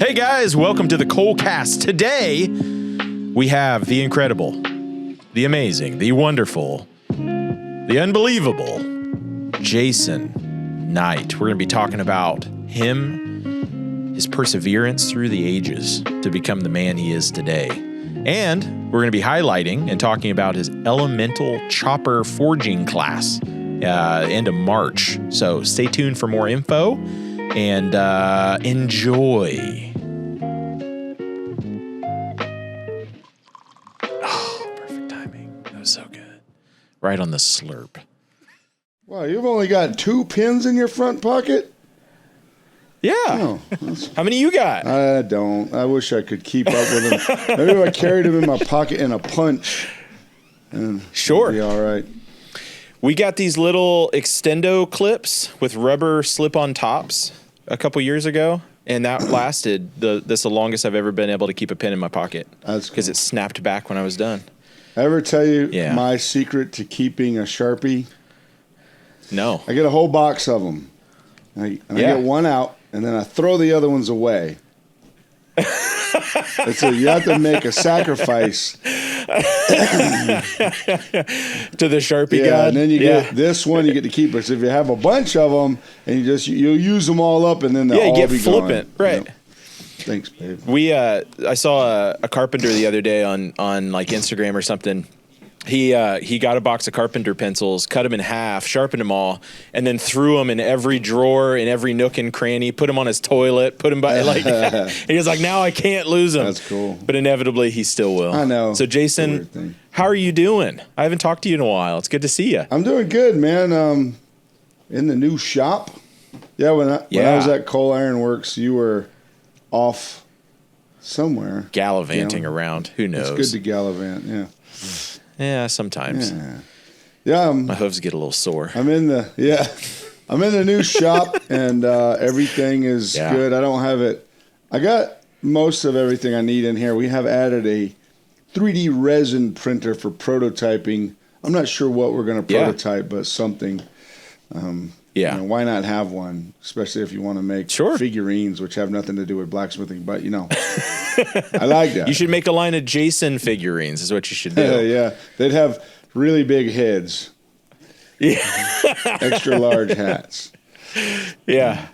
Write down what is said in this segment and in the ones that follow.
Hey guys, welcome to the Colecast. Today, we have the incredible, the amazing, the wonderful, the unbelievable Jason Knight. We're going to be talking about him, his perseverance through the ages to become the man he is today. And we're going to be highlighting and talking about his elemental chopper forging class end of March. So stay tuned for more info and enjoy. Oh, perfect timing. That was so good. Right on the slurp. Wow, you've only got 2 pins in your front pocket? Yeah. Oh, how many you got? I don't. I wish I could keep up with them. Maybe if I carried them in my pocket in a punch. And sure. It'd be all right. We got these little extendo clips with rubber slip-on tops a couple years ago, and that lasted. That's the longest I've ever been able to keep a pin in my pocket. That's because it snapped back when I was done. I ever tell you my secret to keeping a Sharpie? No. I get a whole box of them. I get one out, and then I throw the other ones away. You have to make a sacrifice to the Sharpie god. And then you get this one, you get to keep it. So if you have a bunch of them, and you'll use them all up, and then they'll all be flippant, gone. right? You know? Thanks, babe. I saw a carpenter the other day on like Instagram or something. He got a box of carpenter pencils, cut them in half, sharpened them all, and then threw them in every drawer, in every nook and cranny, put them on his toilet, put them by he was like, now I can't lose them. That's cool. But inevitably he still will. I know. So Jason, how are you doing? I haven't talked to you in a while. It's good to see you. I'm doing good, man. In the new shop. Yeah, when I was at Coal Iron Works, you were off somewhere. Gallivanting around. Who knows? It's good to gallivant, yeah. Yeah, sometimes. Yeah. My hooves get a little sore. I'm in the new shop, and everything is good. I don't have it. I got most of everything I need in here. We have added a 3D resin printer for prototyping. I'm not sure what we're going to prototype, but something. Why not have one, especially if you want to make figurines, which have nothing to do with blacksmithing, but I like that. You should make a line of Jason figurines is what you should do. Yeah. They'd have really big heads. Yeah. Extra large hats. Yeah.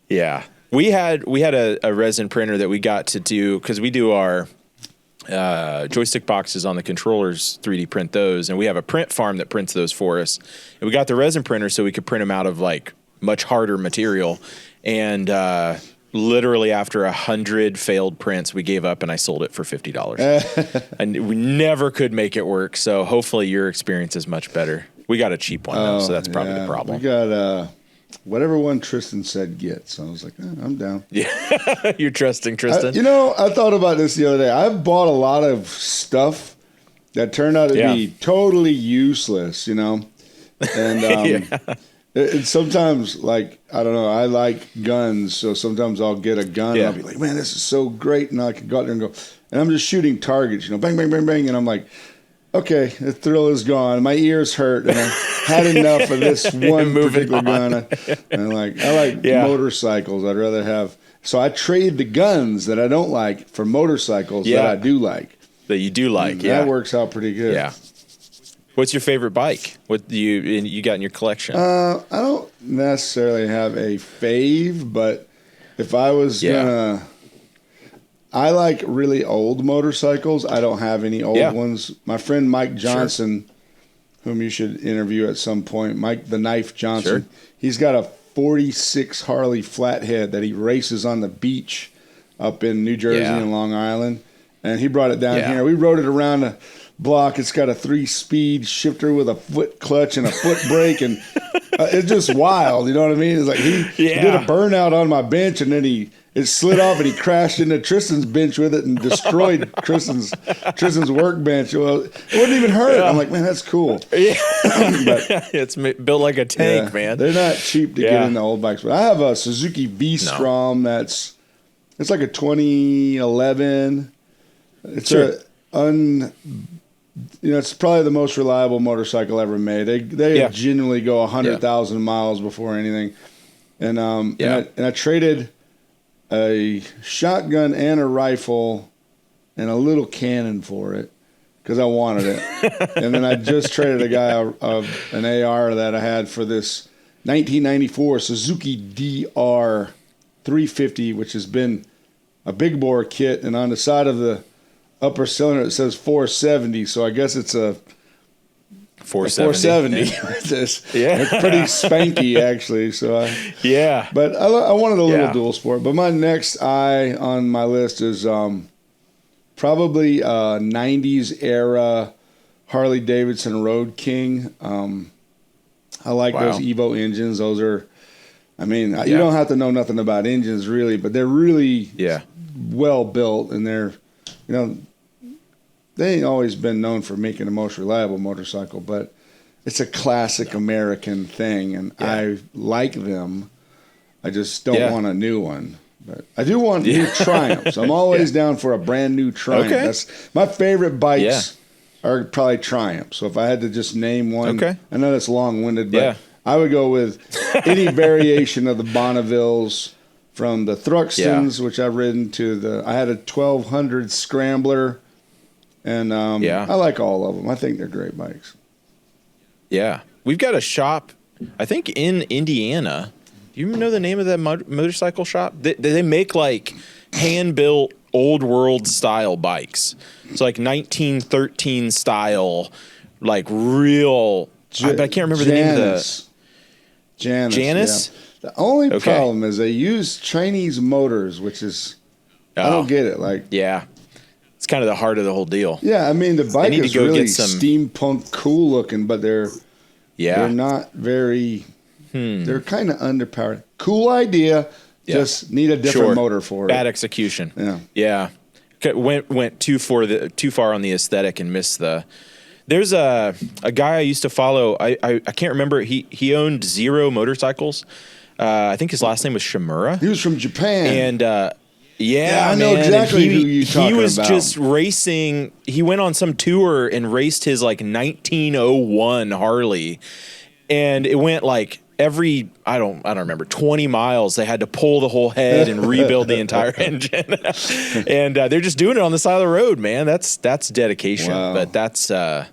Yeah. We had a resin printer that we got to do because we do our joystick boxes on the controllers, 3D print those, and we have a print farm that prints those for us. And we got the resin printer so we could print them out of like much harder material. And literally after 100 failed prints, we gave up and I sold it for $50. And we never could make it work. So hopefully your experience is much better. We got a cheap one though, so that's probably the problem. We got whatever one Tristan said get. So I was like, I'm down. Yeah, you're trusting Tristan. I thought about this the other day. I've bought a lot of stuff that turned out to be totally useless, And it's sometimes, like, I don't know, I like guns, so sometimes I'll get a gun and I'll be like, man, this is so great. And I can go out there and go, and I'm just shooting targets, bang, bang, bang, bang. And I'm like, okay, the thrill is gone. My ears hurt, and I had enough of this one particular gun. I like motorcycles. I'd rather have. So I trade the guns that I don't like for motorcycles that I do like. That you do like, That works out pretty good. Yeah. What's your favorite bike? What do you got in your collection? I don't necessarily have a fave, but if I was gonna. I like really old motorcycles. I don't have any old ones. My friend Mike Johnson, whom you should interview at some point, Mike the Knife Johnson, he's got a 46 Harley Flathead that he races on the beach up in New Jersey and Long Island. And he brought it down here. We rode it around the block. It's got a 3-speed shifter with a foot clutch and a foot brake. And it's just wild. You know what I mean? It's like he did a burnout on my bench, and then it slid off, and he crashed into Tristan's bench with it and destroyed Tristan's workbench. Well, it wouldn't even hurt. I'm like, man, that's cool. Yeah, it's built like a tank, man. They're not cheap to get into old bikes, but I have a Suzuki V-Strom it's like a 2011. It's it's probably the most reliable motorcycle ever made. They genuinely go 100,000 miles before anything, and I traded a shotgun and a rifle and a little cannon for it because I wanted it. And then I just traded a guy an AR that I had for this 1994 Suzuki DR 350, which has been a big bore kit. And on the side of the upper cylinder, it says 470. So I guess it's a 470. It's pretty spanky, actually. So but I wanted a little dual sport. But my next eye on my list is probably 90s era Harley Davidson Road King. I like those Evo engines. Those are, you don't have to know nothing about engines really, but they're really well built, and they're, they ain't always been known for making the most reliable motorcycle, but it's a classic American thing, and I like them. I just don't want a new one. But I do want new Triumphs. I'm always down for a brand new Triumph. Okay. That's my favorite bikes are probably Triumphs. So if I had to just name one, I know that's long-winded, but I would go with any variation of the Bonnevilles, from the Thruxtons, which I've ridden, to I had a 1200 Scrambler, and I like all of them. I think they're great bikes. Yeah. We've got a shop, I think, in Indiana. Do you know the name of that motorcycle shop? They make like hand-built old world style bikes. It's like 1913 style, like real. But I can't remember the name of the. Janus. Yeah. The only problem is they use Chinese motors, which is I don't get it. Like it's kind of the heart of the whole deal. Yeah, I mean the bike is really steampunk cool looking, but they're not very. They're kind of underpowered. Cool idea. Just need a different motor for it. Bad execution. Yeah. Went too far on the aesthetic and missed the. There's a guy I used to follow. I can't remember. He owned Zero motorcycles. I think his last name was Shimura. He was from Japan. And I know exactly who you're talking about. He was just racing. He went on some tour and raced his like 1901 Harley, and it went like. Every I don't remember 20 miles they had to pull the whole head and rebuild the entire engine, and they're just doing it on the side of the road, man. That's dedication, but that's a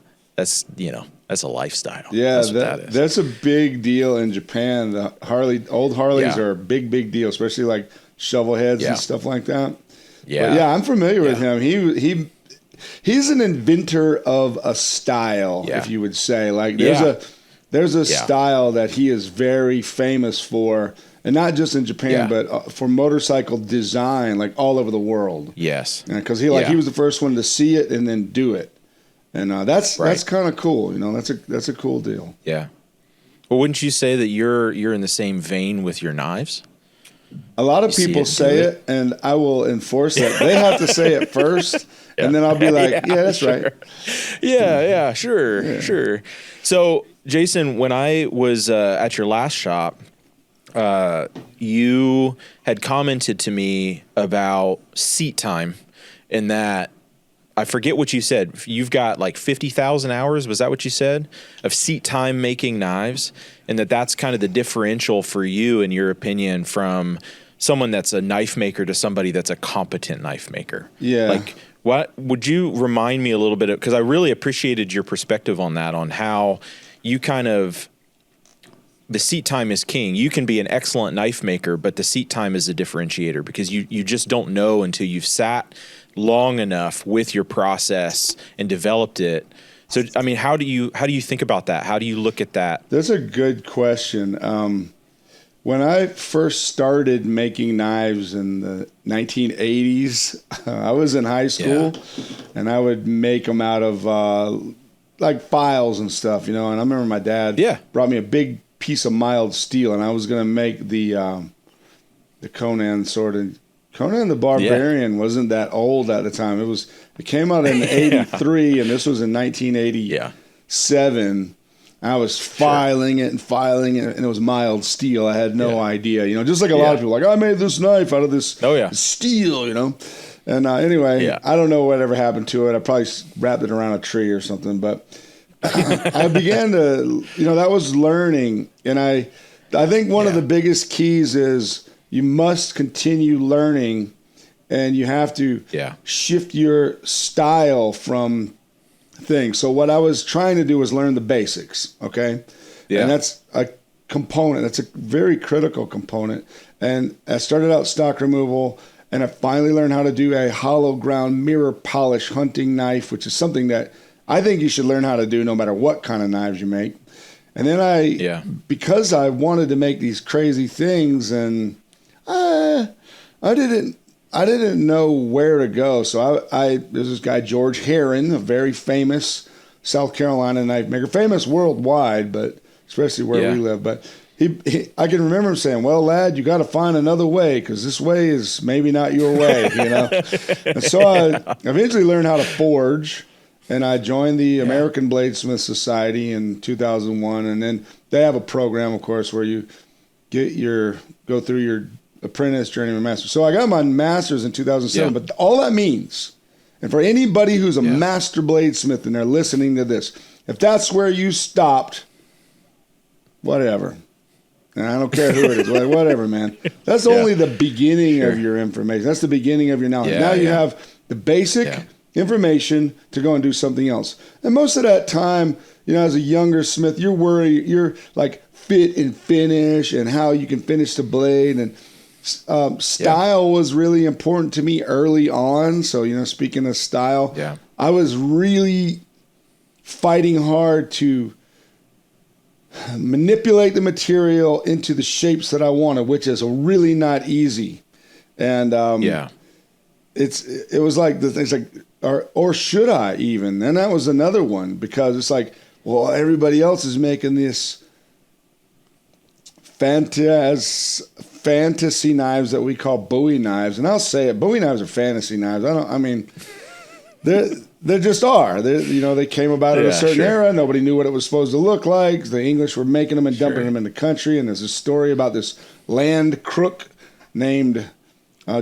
lifestyle. Yeah, that's a big deal in Japan. The old Harleys are a big deal, especially like shovel heads and stuff like that. But I'm familiar with him. He's an inventor of a style, if you would say. Like there's a style that he is very famous for, and not just in Japan, but for motorcycle design, like all over the world. Yes, because he was the first one to see it and then do it, and that's kind of cool. That's a cool deal. Yeah. Well, wouldn't you say that you're in the same vein with your knives? A lot of people say it, and I will enforce that. They have to say it first, and then I'll be like, that's right. Sure. So, Jason, when I was at your last shop, you had commented to me about seat time, and that I forget what you said. You've got like 50,000 hours. Was that what you said? Of seat time making knives, and that's kind of the differential for you, in your opinion, from someone that's a knife maker to somebody that's a competent knife maker. Yeah. Like, what would you remind me a little bit of? Because I really appreciated your perspective on that, on how you kind of, the seat time is king. You can be an excellent knife maker, but the seat time is a differentiator, because you just don't know until you've sat long enough with your process and developed it. So, I mean, how do you think about that? How do you look at that? That's a good question. When I first started making knives in the 1980s, I was in high school, and I would make them out of like files and stuff, And I remember my dad brought me a big piece of mild steel, and I was going to make the Conan sword. Conan the Barbarian wasn't that old at the time. It came out in 83, and this was in 1987. I was filing it, and it was mild steel. I had no idea, just like a lot of people, like, I made this knife out of this steel, And anyway, I don't know whatever happened to it. I probably wrapped it around a tree or something, but I began to, that was learning. And I think one of the biggest keys is you must continue learning, and you have to shift your style from things. So what I was trying to do was learn the basics, okay? Yeah. And that's a component. That's a very critical component. And I started out stock removal, and I finally learned how to do a hollow ground mirror polish hunting knife, which is something that I think you should learn how to do no matter what kind of knives you make. And then because I wanted to make these crazy things, and I didn't know where to go. So there's this guy, George Herron, a very famous South Carolina knife maker, famous worldwide, but especially where we live. But I can remember him saying, well, lad, you got to find another way, because this way is maybe not your way, you know? And so I eventually learned how to forge, and I joined the American Bladesmith Society in 2001. And then they have a program, of course, where you go through your apprentice, journeyman, master. So I got my master's in 2007, but all that means, and for anybody who's a master bladesmith and they're listening to this, if that's where you stopped, whatever. And I don't care who it is, whatever, man. That's only the beginning of your information. That's the beginning of your knowledge. Now you have the basic information to go and do something else. And most of that time, you know, as a younger smith, you're like fit and finish and how you can finish the blade. And style was really important to me early on. So, you know, speaking of style, I was really fighting hard to manipulate the material into the shapes that I wanted, which is really not easy. And it was like the things like, or should I even? And that was another one, because it's like, well, everybody else is making this fantasy knives that we call Bowie knives, and I'll say it, Bowie knives are fantasy knives. They just are. They came about in a certain era. Nobody knew what it was supposed to look like. The English were making them and dumping them in the country. And there's a story about this land crook named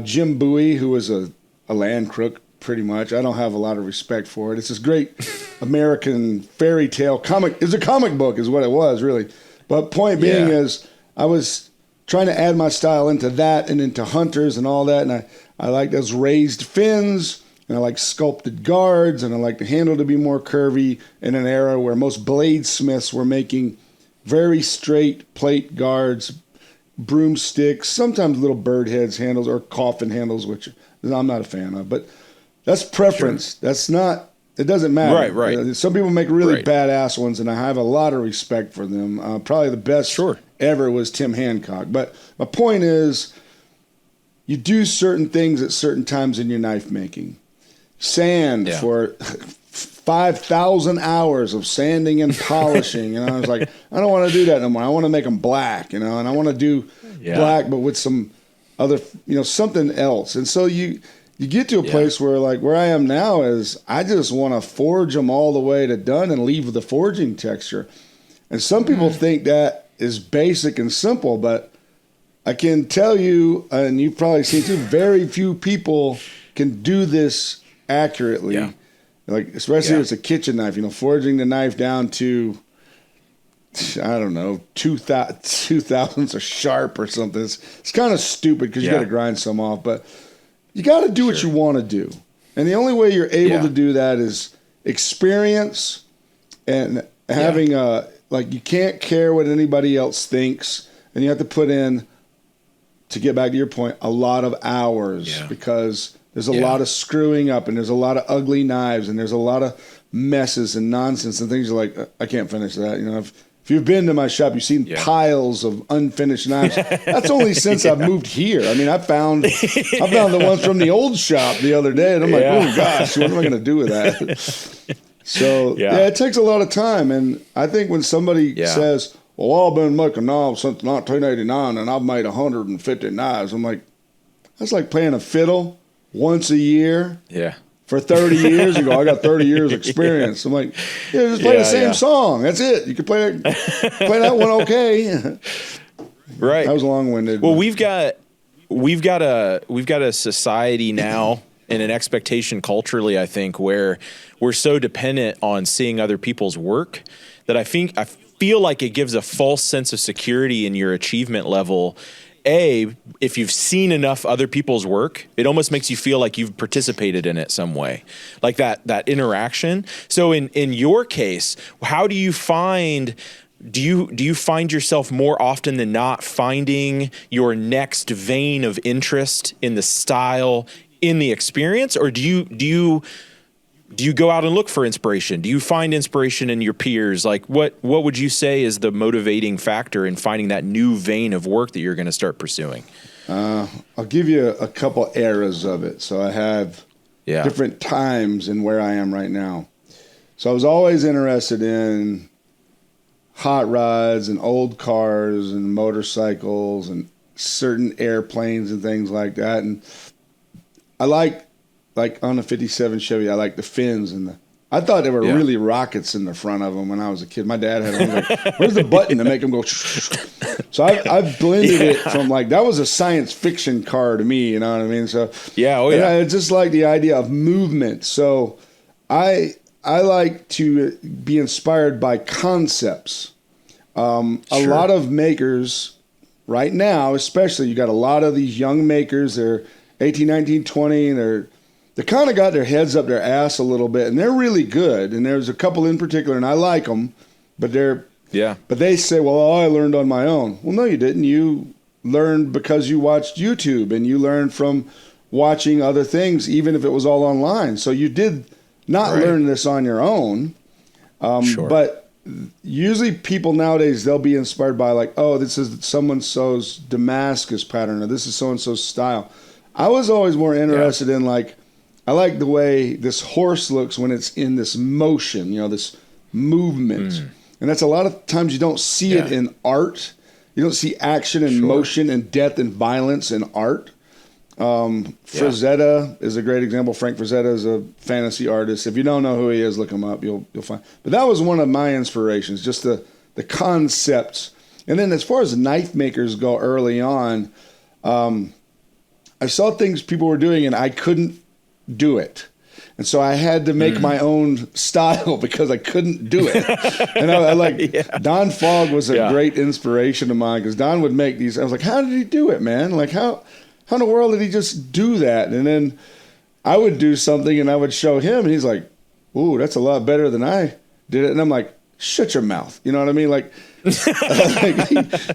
Jim Bowie, who was a land crook, pretty much. I don't have a lot of respect for it. It's this great American fairy tale comic. It's a comic book is what it was, really. But point being is I was trying to add my style into that and into hunters and all that. And I like those raised fins. And I like sculpted guards, and I like the handle to be more curvy in an era where most bladesmiths were making very straight plate guards, broomsticks, sometimes little bird heads handles or coffin handles, which I'm not a fan of. But that's preference. That's not, it doesn't matter. Right. Some people make really badass ones, and I have a lot of respect for them. Probably the best ever was Tim Hancock. But my point is, you do certain things at certain times in your knife making. Sand for 5,000 hours of sanding and polishing. And I was like, I don't want to do that no more. I want to make them black, and I want to do black, but with some other, something else. And so you get to a place where, like, where I am now is I just want to forge them all the way to done and leave with the forging texture. And some people think that is basic and simple, but I can tell you, and you've probably seen too, very few people can do this accurately, like especially if it's a kitchen knife, forging the knife down to, I don't know, 2,000ths of sharp or something. It's kind of stupid because you got to grind some off, but you got to do what you want to do. And the only way you're able to do that is experience and having you can't care what anybody else thinks, and you have to put in, to get back to your point, a lot of hours because there's a lot of screwing up, and there's a lot of ugly knives, and there's a lot of messes and nonsense and things. You're like, I can't finish that. If you've been to my shop, you've seen piles of unfinished knives. That's only since I've moved here. I mean, I found the ones from the old shop the other day, and I'm like, oh gosh, what am I going to do with that? So it takes a lot of time, and I think when somebody says, well, I've been making knives since 1989, and I've made 150 knives, I'm like, that's like playing a fiddle once a year for 30 years. You go, I got 30 years experience. I'm like, just play the same song. That's it. You can play that one okay. Right. That was long-winded. Well, we've got a society now and an expectation culturally, I think, where we're so dependent on seeing other people's work that I feel like it gives a false sense of security in your achievement level. if you've seen enough other people's work, it almost makes you feel like you've participated in it some way, like that interaction. So in your case, how do you find? Do you find yourself more often than not finding your next vein of interest in the style, in the experience, or do you go out and look for inspiration? Do you find inspiration in your peers? Like what would you say is the motivating factor in finding that new vein of work that you're going to start pursuing? I'll give you a couple eras of it. So I have different times in where I am right now. So I was always interested in hot rods and old cars and motorcycles and certain airplanes and things like that. And I like on a 57 Chevy, I like the fins and I thought there were really rockets in the front of them when I was a kid. My dad had them. Like, where's the button to make them go? So I've blended it from that was a science fiction car to me, you know what I mean? So I just like the idea of movement. So I like to be inspired by concepts. A lot of makers right now, especially, you got a lot of these young makers, they're 18, 19, 20, and they kind of got their heads up their ass a little bit, and they're really good. And there's a couple in particular, and I like them, but they say, well, I learned on my own. Well, no, you didn't. You learned because you watched YouTube, and you learned from watching other things, even if it was all online. So you did not learn this on your own. But usually people nowadays, they'll be inspired by this is someone-so's Damascus pattern, or this is so-and-so's style. I was always more interested in I like the way this horse looks when it's in this motion, this movement. And that's a lot of times you don't see it in art. You don't see action and motion and death and violence in art. Frazetta is a great example. Frank Frazetta is a fantasy artist. If you don't know who he is, look him up. You'll find. But that was one of my inspirations, just the concepts. And then as far as knife makers go early on, I saw things people were doing and I couldn't do it. And so I had to make my own style because I couldn't do it. And Don Fogg was a great inspiration of mine because Don would make these. I was like, how did he do it, man? How in the world did he just do that? And then I would do something and I would show him and he's like, ooh, that's a lot better than I did it. And I'm like, shut your mouth. You know what I mean?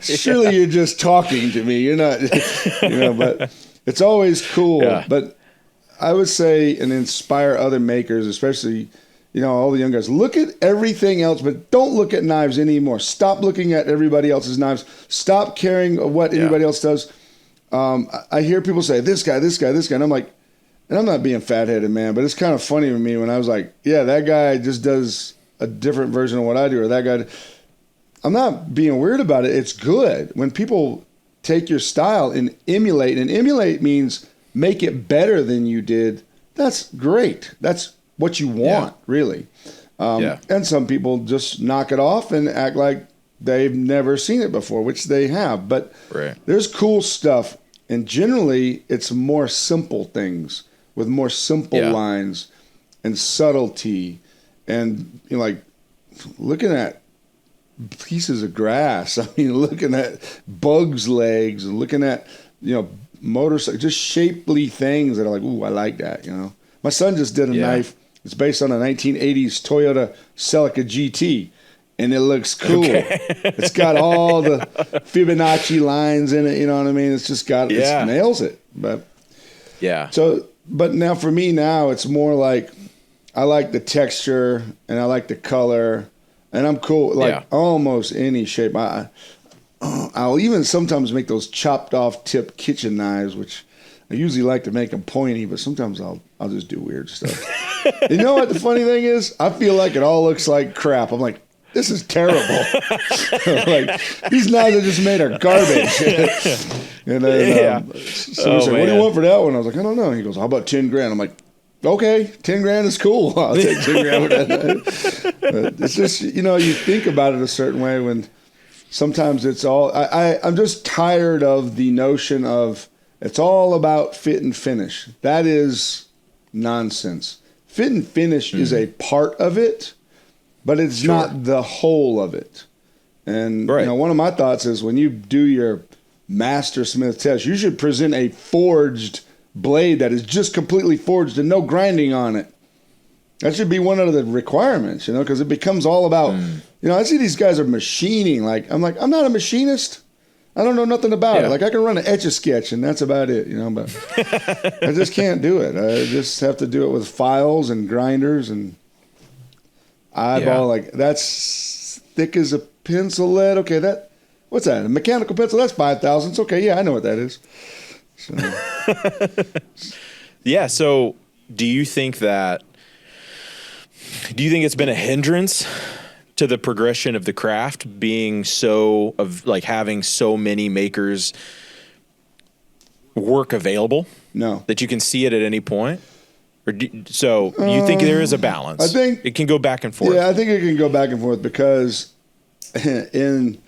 Surely you're just talking to me. You're not, but it's always cool. Yeah. But I would say and inspire other makers, especially, all the young guys. Look at everything else, but don't look at knives anymore. Stop looking at everybody else's knives. Stop caring what anybody else does. I hear people say, this guy, and I'm like, and I'm not being fat-headed, man, but it's kind of funny to me when I was like, that guy just does a different version of what I do, or that guy. I'm not being weird about it. It's good when people take your style and emulate means make it better than you did. That's great. That's what you want, really. And some people just knock it off and act like they've never seen it before, which they have. But there's cool stuff. And generally, it's more simple things with more simple lines and subtlety. And, looking at pieces of grass. I mean, looking at bugs' legs and looking at, motorcycles, just shapely things that are like, ooh, I like that, My son just did a knife. It's based on a 1980s Toyota Celica GT, and it looks cool. Okay. It's got all the Fibonacci lines in it, you know what I mean? It's just got, it nails it. But but now for me it's more like, I like the texture and I like the color, and I'm cool almost any shape. I'll even sometimes make those chopped off tip kitchen knives, which I usually like to make them pointy, but sometimes I'll just do weird stuff. You know what the funny thing is? I feel like it all looks like crap. I'm like, this is terrible. These knives I just made are garbage. And then someone said, what do you want for that one? I was like, I don't know. He goes, how about 10 grand? I'm like, okay, 10 grand is cool. I'll take 10 grand with that knife. But it's just, you think about it a certain way when sometimes it's all, I'm just tired of the notion of it's all about fit and finish. That is nonsense. Fit and finish is a part of it, but it's not the whole of it. And one of my thoughts is when you do your Mastersmith test. You should present a forged blade that is just completely forged and no grinding on it. That should be one of the requirements, because it becomes all about, I see these guys are machining. I'm not a machinist. I don't know nothing about it. I can run an Etch-a-Sketch and that's about it, but I just can't do it. I just have to do it with files and grinders and eyeball. That's thick as a pencil lead. Okay, what's that? A mechanical pencil? That's 5,000. It's okay. Yeah, I know what that is. So. So do you think it's been a hindrance to the progression of the craft being having so many makers work available? No. That you can see it at any point? So you think there is a balance? I think it can go back and forth. Yeah, I think it can go back and forth because in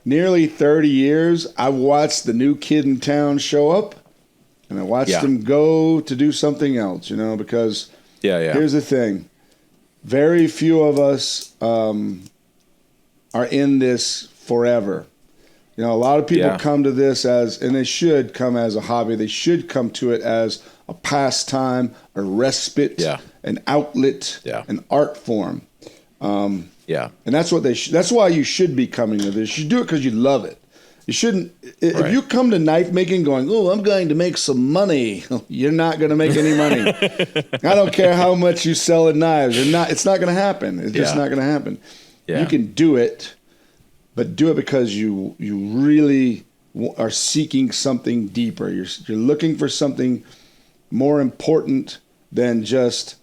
nearly 30 years, I watched the new kid in town show up and I watched them go to do something else, because here's the thing. Very few of us are in this forever. A lot of people come to this and they should come as a hobby. They should come to it as a pastime, a respite, an outlet, an art form. And that's what that's why you should be coming to this. You should do it because you love it. You shouldn't. If you come to knife making going, oh, I'm going to make some money, you're not going to make any money. I don't care how much you sell in knives. It's not going to happen. It's just not going to happen. Yeah. You can do it, but do it because you really are seeking something deeper. You're looking for something more important than just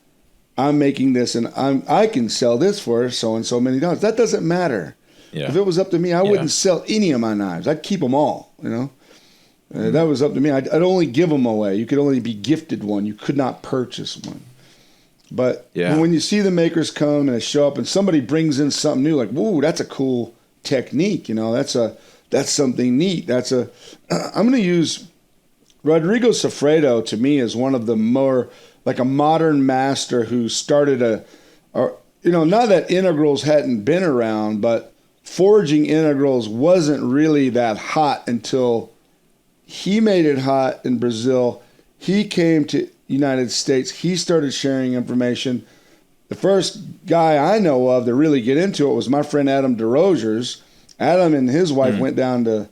I'm making this and I can sell this for so and so many dollars. That doesn't matter. Yeah. If it was up to me, I wouldn't sell any of my knives. I'd keep them all, That was up to me. I'd only give them away. You could only be gifted one. You could not purchase one. But when you see the makers come and they show up and somebody brings in something new, like, whoa, that's a cool technique, that's something neat. I'm going to use Rodrigo Sofredo to me as one of the more, like a modern master who started not that integrals hadn't been around, but forging integrals wasn't really that hot until he made it hot in Brazil. He came to United States. He started sharing information. The first guy I know of to really get into it was my friend Adam DeRogers. Adam and his wife went down to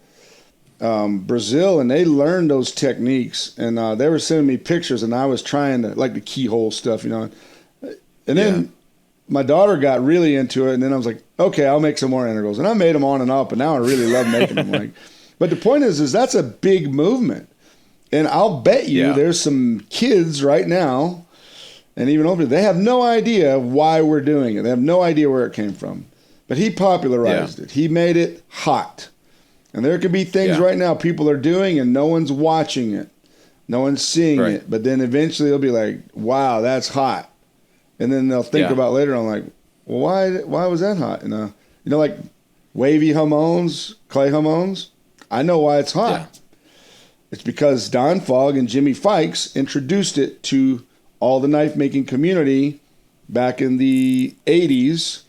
Brazil and they learned those techniques. And they were sending me pictures and I was trying to, like the keyhole stuff, And then my daughter got really into it, and then I was like, okay, I'll make some more integrals. And I made them on and off, but now I really love making them. But the point is that's a big movement. And I'll bet you there's some kids right now, and even older, they have no idea why we're doing it. They have no idea where it came from. But he popularized it. He made it hot. And there could be things right now people are doing, and no one's watching it. No one's seeing it. But then eventually they'll be like, wow, that's hot. And then they'll think about later on, like, well, why was that hot? Like wavy jamones, clay jamones. I know why it's hot. Yeah. It's because Don Fogg and Jimmy Fikes introduced it to all the knife making community back in the 80s,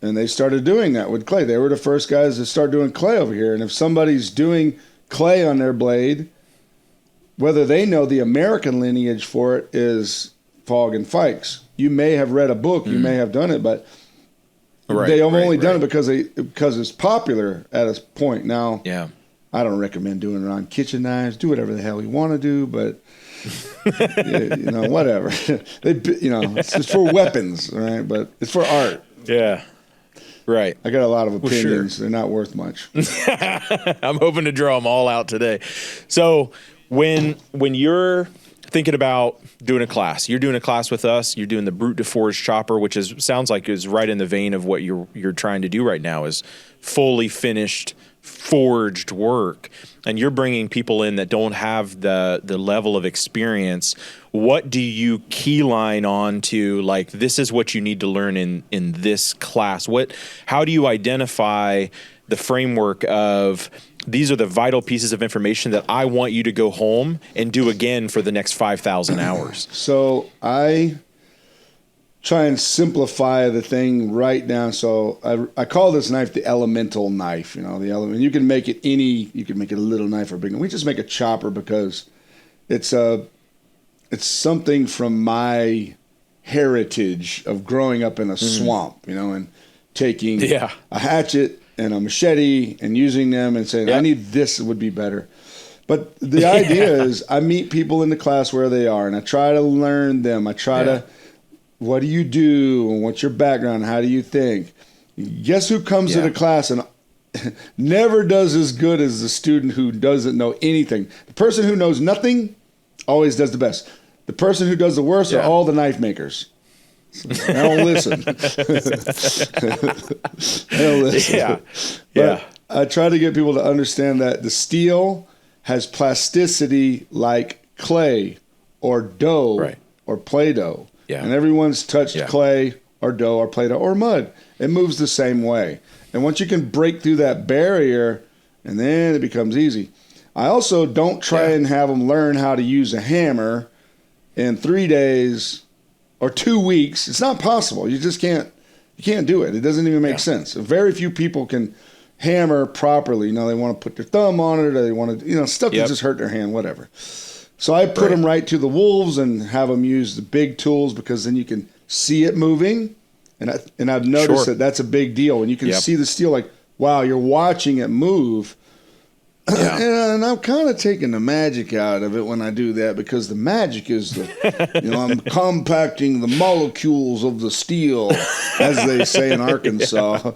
and they started doing that with clay. They were the first guys to start doing clay over here. And if somebody's doing clay on their blade, whether they know the American lineage for it is Fogg and Fikes. You may have read a book, you may have done it, but they have only done it because it's popular at a point. Now, I don't recommend doing it on kitchen knives. Do whatever the hell you want to do, but whatever. It's for weapons, right? But it's for art. Yeah. Right. I got a lot of opinions. They're not worth much. I'm hoping to draw them all out today. So when you're thinking about doing a class, you're doing a class with us, you're doing the Brute to Forge chopper, which sounds like is right in the vein of what you're trying to do right now, is fully finished forged work, and you're bringing people in that don't have the level of experience. What do you keyline on to, like, this is what you need to learn in this class? How do you identify the framework of these are the vital pieces of information that I want you to go home and do again for the next 5,000 hours? So try and simplify the thing right down. So I call this knife the elemental knife. You know, the element. You can make it you can make it a little knife or a big one. We just make a chopper because it's something from my heritage of growing up in a swamp, you know, and taking a hatchet and a machete and using them and saying, I need this would be better. But the idea is I meet people in the class where they are and I try to learn them. I try to, what do you do? And what's your background? How do you think? Guess who comes to the class and never does as good as the student who doesn't know anything. The person who knows nothing always does the best. The person who does the worst are all the knife makers. They don't listen. They don't listen. But I try to get people to understand that the steel has plasticity like clay or dough or Play-Doh. Yeah. And everyone's touched clay or dough or Play-Doh or mud. It moves the same way. And once you can break through that barrier, and then it becomes easy. I also don't try and have them learn how to use a hammer in 3 days or 2 weeks. It's not possible. You just can't do it. It doesn't even make sense. Very few people can hammer properly. You know, they want to put their thumb on it or they want to, you know, stuff that just hurt their hand, whatever. So I put them right to the wolves and have them use the big tools because then you can see it moving. And I've noticed that that's a big deal. When you can see the steel, like, wow, you're watching it move. And I'm kind of taking the magic out of it when I do that because the magic is I'm compacting the molecules of the steel, as they say in Arkansas,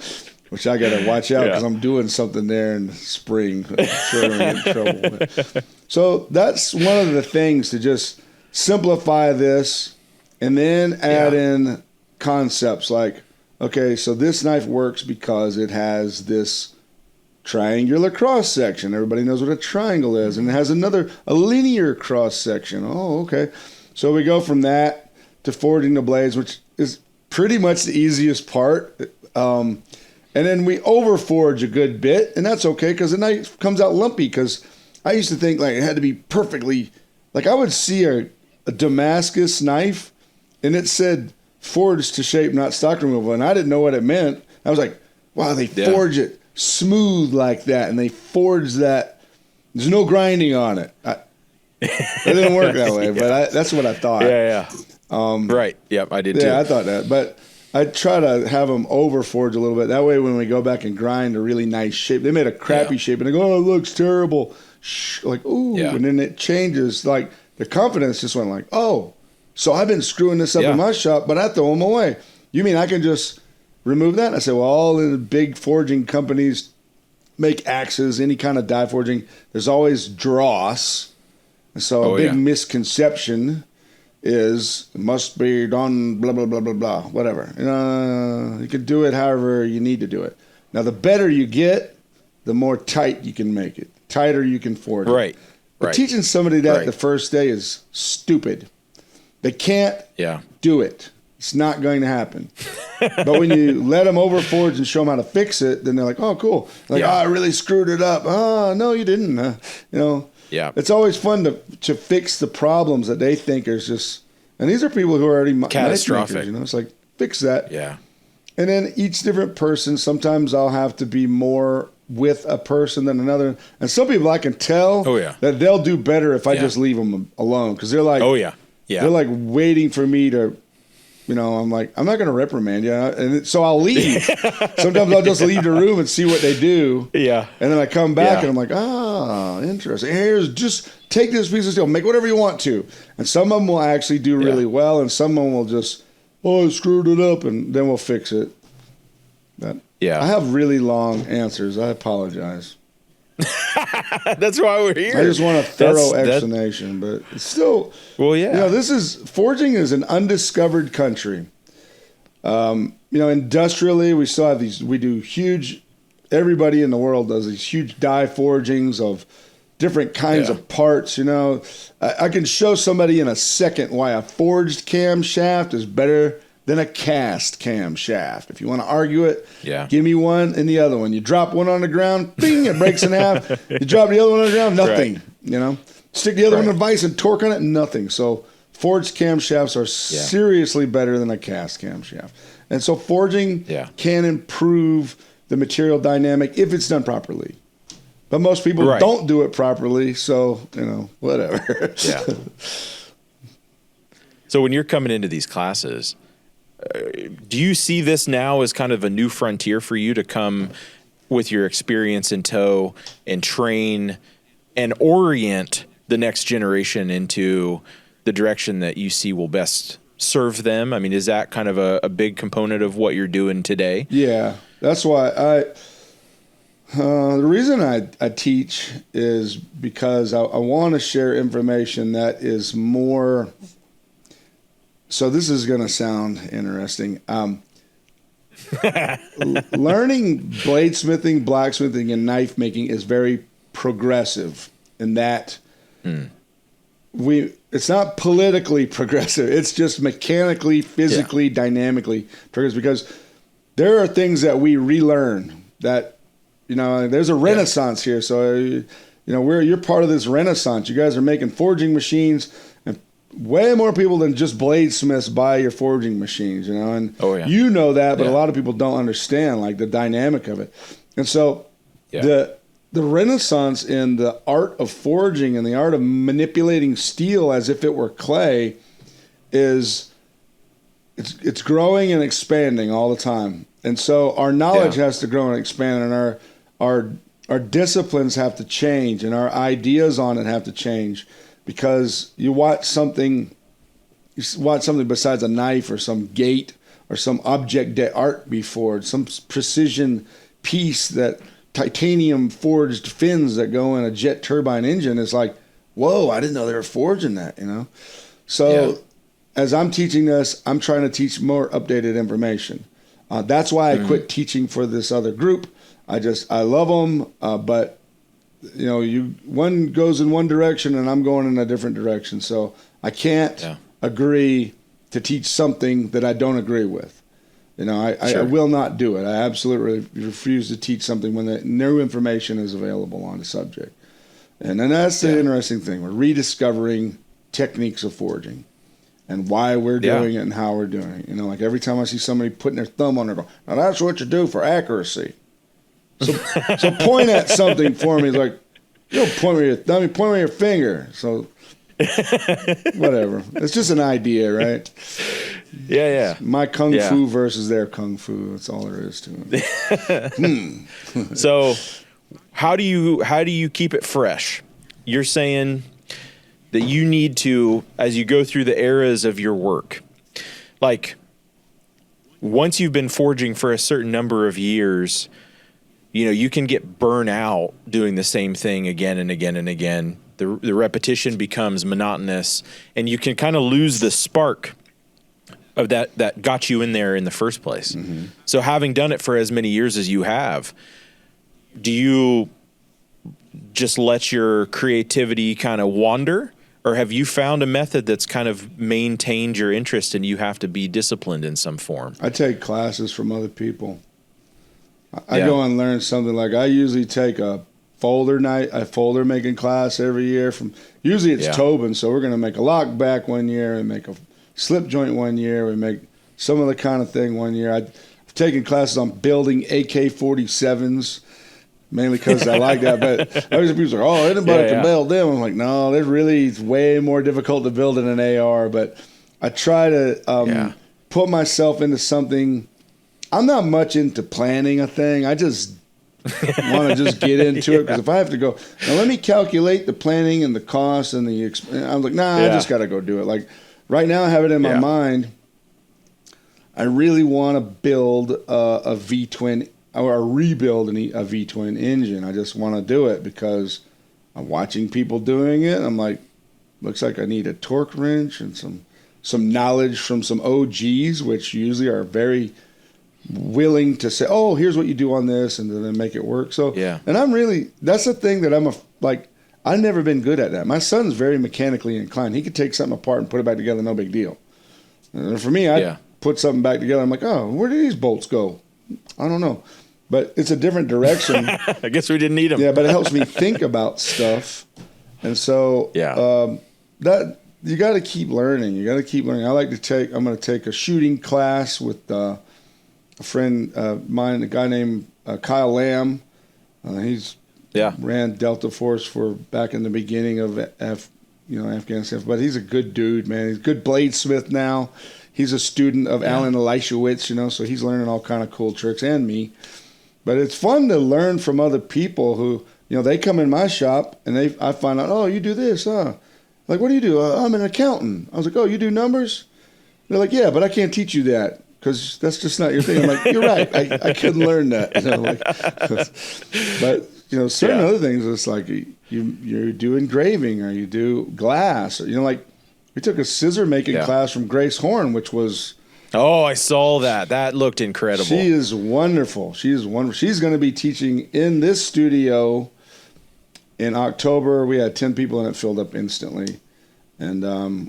which I got to watch out because I'm doing something there in the spring. I'm sure I'm going to get in trouble. So that's one of the things to just simplify this and then add in concepts like, okay, so this knife works because it has this triangular cross section. Everybody knows what a triangle is, and it has a linear cross section. Oh, okay. So we go from that to forging the blades, which is pretty much the easiest part. And then we over forge a good bit, and that's okay because the knife comes out lumpy. Because I used to think like it had to be perfectly, like I would see a Damascus knife, and it said forged to shape, not stock removal, and I didn't know what it meant. I was like, wow, they forge it smooth like that, and they forge that. There's no grinding on it. It didn't work that way, but that's what I thought. Right. Yep, I did too. Yeah, I thought that, but I try to have them over forge a little bit. That way, when we go back and grind a really nice shape, they made a crappy shape, and they go, "Oh, it looks terrible." Like, ooh, and then it changes. Like the confidence just went like, "Oh, so I've been screwing this up in my shop, but I throw them away." You mean I can just remove that? And I said, well, all the big forging companies make axes, any kind of die forging. There's always dross. And so a big misconception is it must be done blah, blah, blah, blah, blah, whatever. You can do it however you need to do it. Now, the better you get, the more tight you can make it. Tighter you can forge it. But teaching somebody that the first day is stupid. They can't do it. It's not going to happen. But when you let them overforge and show them how to fix it, then they're like, oh, cool. Like, I really screwed it up. Oh, no, you didn't. It's always fun to fix the problems that they think is just, and these are people who are already catastrophic. Makers, It's like, fix that. Yeah. And then each different person, sometimes I'll have to be more with a person than another. And some people I can tell that they'll do better if I just leave them alone. Because they're like, they're like waiting for me to, I'm like, I'm not going to reprimand you. And so I'll leave. Sometimes I'll just leave the room and see what they do. Yeah. And then I come back and I'm like, interesting. Here's just take this piece of steel, make whatever you want to. And some of them will actually do really well. And some of them will just, I screwed it up. And then we'll fix it. But I have really long answers. I apologize. That's why we're here. I just want a thorough explanation, but it's still. Well, forging is an undiscovered country. Industrially, we still have these. We do huge. Everybody in the world does these huge die forgings of different kinds of parts. I can show somebody in a second why a forged camshaft is better than a cast camshaft. If you want to argue it, give me one and the other one. You drop one on the ground, bing, it breaks in half. You drop the other one on the ground, nothing. Stick the other one in a vise and torque on it, nothing. So forged camshafts are seriously better than a cast camshaft. And so forging can improve the material dynamic if it's done properly. But most people don't do it properly, so, whatever. Yeah. So when you're coming into these classes, do you see this now as kind of a new frontier for you to come with your experience in tow and train and orient the next generation into the direction that you see will best serve them? I mean, is that kind of a big component of what you're doing today? Yeah, that's why the reason I teach is because I want to share information that is more. So this is going to sound interesting. Learning bladesmithing, blacksmithing, and knife making is very progressive in that it's not politically progressive. It's just mechanically, physically, dynamically progressive, because there are things that we relearn that, there's a renaissance here. So, you're part of this renaissance. You guys are making forging machines, and way more people than just bladesmiths buy your forging machines, and you know that, but a lot of people don't understand like the dynamic of it. And so the renaissance in the art of forging and the art of manipulating steel as if it were clay it's growing and expanding all the time. And so our knowledge has to grow and expand, and our disciplines have to change, and our ideas on it have to change, because you watch something besides a knife or some gate or some object de art be forged, some precision piece, that titanium forged fins that go in a jet turbine engine. Is like, whoa, I didn't know they were forging that, So as I'm teaching this, I'm trying to teach more updated information. That's why I quit teaching for this other group. I love them, but one goes in one direction and I'm going in a different direction. So I can't agree to teach something that I don't agree with. I will not do it. I absolutely refuse to teach something when the new information is available on the subject. And then that's the interesting thing. We're rediscovering techniques of forging and why we're doing it and how we're doing it. Like every time I see somebody putting their thumb on it, now that's what you do for accuracy. So point at something for me. Like, you don't point with your thumb, you point with your finger. So whatever. It's just an idea, right? Yeah. My kung fu versus their kung fu. That's all there is to it. So how do you keep it fresh? You're saying that you need to, as you go through the eras of your work, like once you've been forging for a certain number of years, you can get burnt out doing the same thing again and again and again. The repetition becomes monotonous, and you can kind of lose the spark of that got you in there in the first place. Mm-hmm. So having done it for as many years as you have, do you just let your creativity kind of wander, or have you found a method that's kind of maintained your interest and you have to be disciplined in some form? I take classes from other people. I go and learn something. Like I usually take a folder making class every year. Usually it's Tobin, so we're going to make a lock back one year and make a slip joint one year. We make some other kind of thing one year. I've taken classes on building AK-47s, mainly because I like that. But people are like, anybody can build them. I'm like, no, it's way more difficult to build than an AR. But I try to put myself into something. I'm not much into planning a thing. I just want to just get into it, because if I have to go, now let me calculate the planning and the cost and the I'm like, I just got to go do it. Like right now I have it in my mind. I really want to build a V-twin or rebuild a V-twin engine. I just want to do it because I'm watching people doing it. I'm like, looks like I need a torque wrench and some knowledge from some OGs, which usually are very willing to say, oh, here's what you do on this, and then make it work. So, and that's the thing that I've never been good at that. My son's very mechanically inclined. He could take something apart and put it back together, no big deal. And for me, I put something back together. I'm like, oh, where do these bolts go? I don't know. But it's a different direction. I guess we didn't need them. Yeah, but it helps me think about stuff. And so you got to keep learning. You got to keep learning. I'm going to take a shooting class with a friend of mine, a guy named Kyle Lamb. He's ran Delta Force for back in the beginning of Afghanistan. But he's a good dude, man. He's a good bladesmith now. He's a student of Alan Elishewitz, so he's learning all kind of cool tricks, and me. But it's fun to learn from other people who, they come in my shop and I find out, oh, you do this, huh? Like, what do you do? I'm an accountant. I was like, oh, you do numbers? They're like, yeah, but I can't teach you that because that's just not your thing. I'm like, you're right. I couldn't learn that. But certain other things, it's like you do engraving or you do glass. Or, like we took a scissor making class from Grace Horn, which was. Oh, I saw that. That looked incredible. She is wonderful. She's going to be teaching in this studio in October. We had 10 people and it filled up instantly. And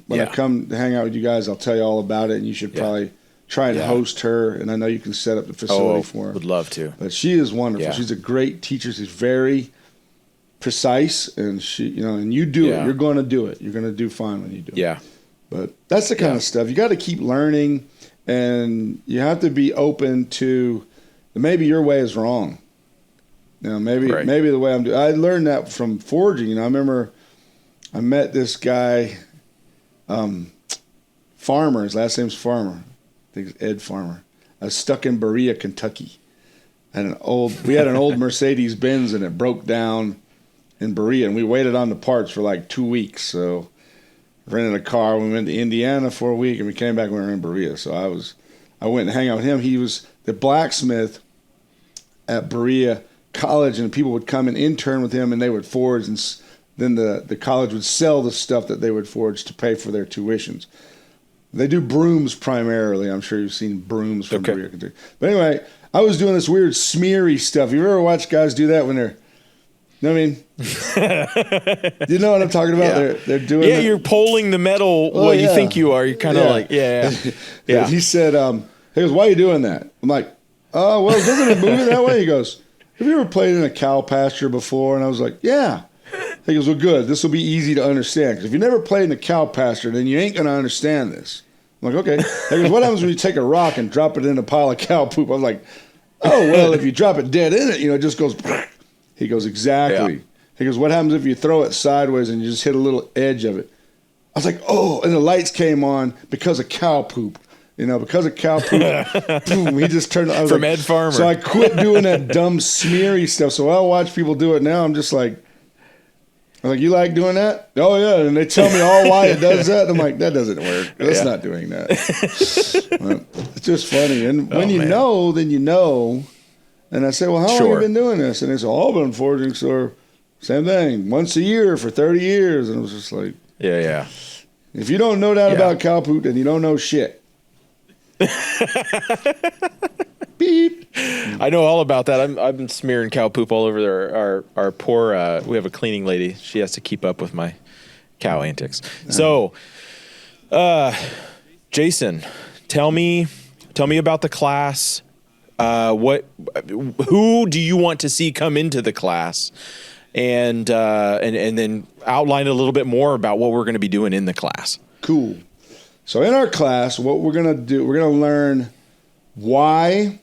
when I come to hang out with you guys, I'll tell you all about it. And you should probably try and host her. And I know you can set up the facility for her. Would love to. But she is wonderful. Yeah. She's a great teacher. She's very precise. And and you do it. You're going to do it. You're going to do fine when you do it. Yeah. But that's the kind of stuff. You got to keep learning. And you have to be open to maybe your way is wrong. Maybe the way I'm doing. I learned that from forging. I remember I met this guy, Farmer. His last name's Farmer. I think it's Ed Farmer. I was stuck in Berea, Kentucky. We had an old Mercedes Benz and it broke down in Berea, and we waited on the parts for like 2 weeks. So rented a car. We went to Indiana for a week, and we came back and we were in Berea. So I went and hang out with him. He was the blacksmith at Berea College, and people would come and intern with him, and they would forge, and then the college would sell the stuff that they would forge to pay for their tuitions. They do brooms primarily. I'm sure you've seen brooms from Berea. But anyway, I was doing this weird smeary stuff. You ever watch guys do that when they're you know what I mean? You know what I'm talking about? Yeah. They're doing you're polling the metal you think you are. You're kind of like, yeah. He said, he goes, why are you doing that? I'm like, oh, well, doesn't it move it that way? He goes, have you ever played in a cow pasture before? And I was like, yeah. He goes, well, good. This will be easy to understand. Because if you never played in a cow pasture, then you ain't going to understand this. I'm like, okay. He goes, what happens when you take a rock and drop it in a pile of cow poop? I was like, oh, well, if you drop it dead in it, it just goes... He goes, exactly. Yeah. He goes, what happens if you throw it sideways and you just hit a little edge of it? I was like, oh, and the lights came on because of cow poop. Because of cow poop, boom, he just turned. I was From like, Ed Farmer. So I quit doing that dumb smeary stuff. So I watch people do it now. I'm like, you like doing that? Oh, yeah. And they tell me all why it does that. I'm like, that doesn't work. That's not doing that. It's just funny. And when you know, then you know. And I said, well, how long have you been doing this? And they said, I've been forging, so same thing, once a year for 30 years. And it was just like, yeah. If you don't know that about cow poop, then you don't know shit. Beep. I know all about that. I've been smearing cow poop all over our poor. We have a cleaning lady. She has to keep up with my cow antics. So, Jason, tell me about the class. Who do you want to see come into the class, and then outline a little bit more about what we're going to be doing in the class. Cool. So in our class, what we're going to do, we're going to learn why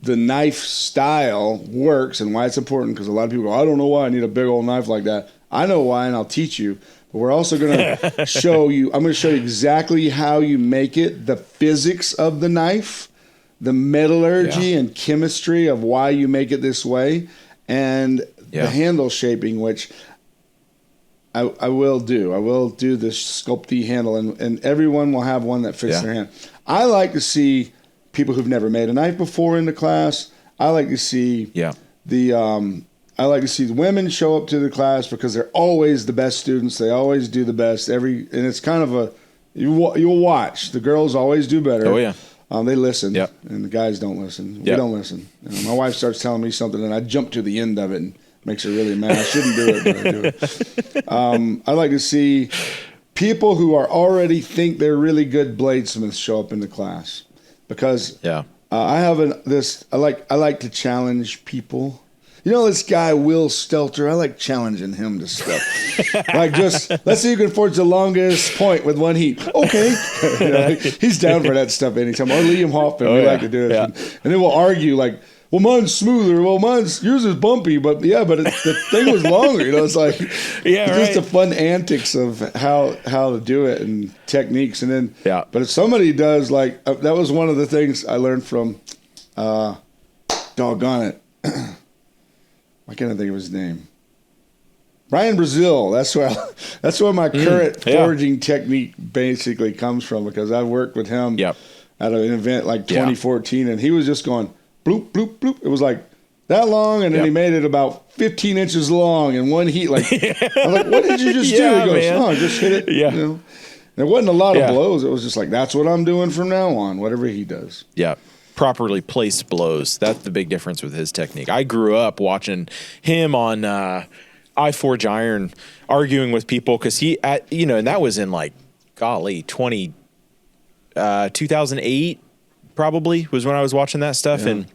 the knife style works and why it's important, because a lot of people go, I don't know why I need a big old knife like that. I know why, and I'll teach you. But we're also going to show you, I'm going to show you exactly how you make it, the physics of the knife, the metallurgy and chemistry of why you make it this way, and the handle shaping, which I will do. I will do the sculpty handle, and everyone will have one that fits their hand. I like to see people who've never made a knife before in the class. I like to see I like to see the women show up to the class because they're always the best students. They always do the best. And it's kind of you'll watch. The girls always do better. Oh yeah. They listen, and the guys don't listen. We don't listen. My wife starts telling me something, and I jump to the end of it, and makes her really mad. I shouldn't do it, but I do it. I like to see people who already think they're really good bladesmiths show up in the class, because I have I like to challenge people, this guy, Will Stelter, I like challenging him to stuff. Like, just, let's see who can forge the longest point with one heat. Okay. He's down for that stuff anytime. Or Liam Hoffman, we like to do it. Yeah. And then we'll argue, like, well, mine's smoother. Well, yours is bumpy, but the thing was longer. It's like, just the fun antics of how to do it and techniques. And then, but if somebody does, like, that was one of the things I learned from, doggone it. Why can't I think of his name? Brian Brazil. That's where my current forging technique basically comes from, because I worked with him at an event like 2014, and he was just going, bloop, bloop, bloop. It was like that long, and then he made it about 15 inches long in one heat. Like, I was like, what did you just do? He goes, I just hit it. Yeah. There wasn't a lot of blows. It was just like, that's what I'm doing from now on, whatever he does. Yeah. Properly placed blows. That's the big difference with his technique. I grew up watching him on I Forge Iron, arguing with people, because and that was in, like, golly, 2008 probably was when I was watching that stuff. And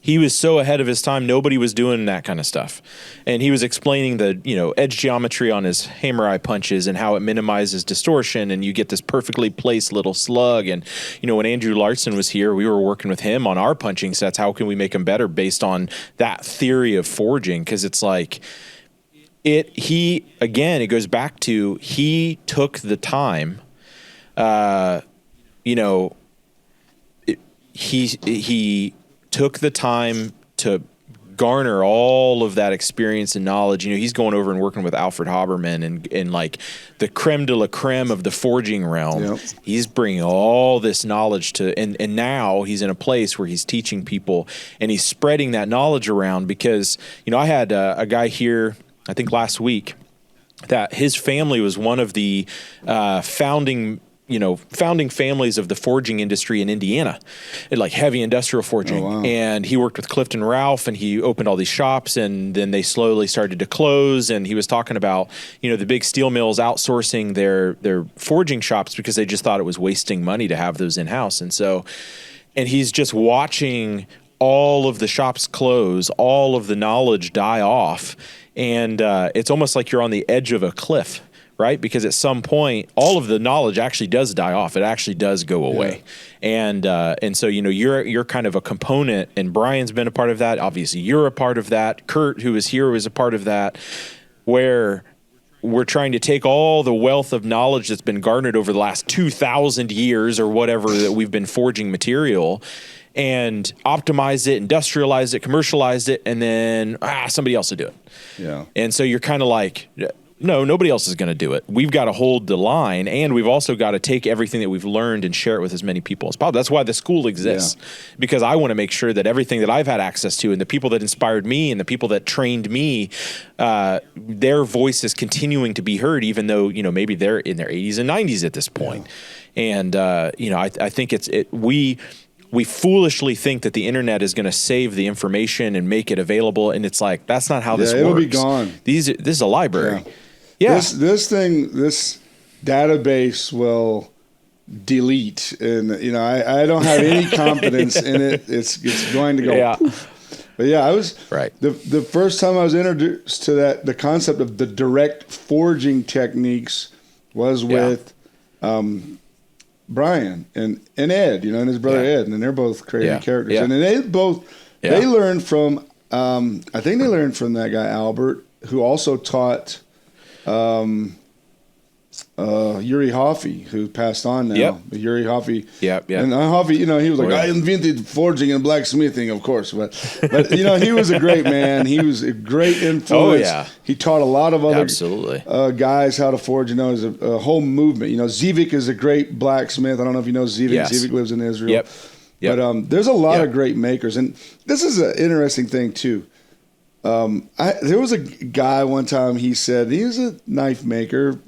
he was so ahead of his time. Nobody was doing that kind of stuff. And he was explaining the, edge geometry on his hammer eye punches and how it minimizes distortion, and you get this perfectly placed little slug. And, when Andrew Larson was here, we were working with him on our punching sets. How can we make them better based on that theory of forging? Because it's like, it goes back to, he took the time, he took the time to garner all of that experience and knowledge. He's going over and working with Alfred Haberman and like the creme de la creme of the forging realm. Yep. He's bringing all this knowledge to, and now he's in a place where he's teaching people, and he's spreading that knowledge around, because, I had a guy here, I think last week, that his family was one of the founding families of the forging industry in Indiana, like heavy industrial forging. Oh, wow. And he worked with Clifton Ralph, and he opened all these shops, and then they slowly started to close. And he was talking about, the big steel mills outsourcing their forging shops because they just thought it was wasting money to have those in-house. And he's just watching all of the shops close, all of the knowledge die off. And it's almost like you're on the edge of a cliff, right? Because at some point, all of the knowledge actually does die off. It actually does go away. Yeah. And so, you're kind of a component, and Brian's been a part of that. Obviously, you're a part of that. Kurt, who is here, was a part of that, where we're trying to take all the wealth of knowledge that's been garnered over the last 2,000 years or whatever that we've been forging material, and optimize it, industrialize it, commercialize it, and then somebody else will do it. Yeah. And so you're kind of like, no, nobody else is going to do it. We've got to hold the line, and we've also got to take everything that we've learned and share it with as many people as possible. That's why the school exists, because I want to make sure that everything that I've had access to, and the people that inspired me and the people that trained me, their voice is continuing to be heard, even though, maybe they're in their 80s and 90s at this point. Yeah. And, I think we foolishly think that the internet is going to save the information and make it available, and it's like, that's not how this works. It'll be gone. This is a library. Yeah. This database will delete, and I don't have any confidence in it. It's going to go. Yeah. But I was the first time I was introduced to the concept of the direct forging techniques was with Brian and Ed, and his brother Ed, and they're both crazy characters. Yeah. And they learned from, I think they learned from that guy Albert, who also taught Yuri Hoffy, who passed on now. Yep. Yuri Hoffy. Yep. And Hoffy, he was like, I invented forging and blacksmithing, of course. But he was a great man. He was a great influence. Oh, yeah. He taught a lot of other guys how to forge. There's a whole movement. Zivik is a great blacksmith. I don't know if you know Zivik. Yes. Zivik lives in Israel. Yep. But there's a lot of great makers. And this is an interesting thing, too. There was a guy one time, he said, he was a knife maker.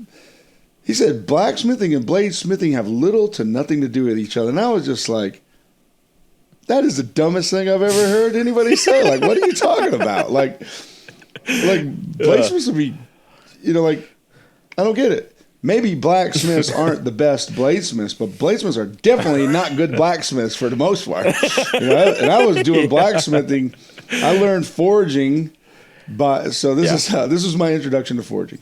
He said, blacksmithing and bladesmithing have little to nothing to do with each other. And I was just like, that is the dumbest thing I've ever heard anybody say. Like, what are you talking about? Like bladesmiths would be, I don't get it. maybe blacksmiths aren't the best bladesmiths, but bladesmiths are definitely not good blacksmiths for the most part. And I was doing blacksmithing. I learned forging, this is my introduction to forging.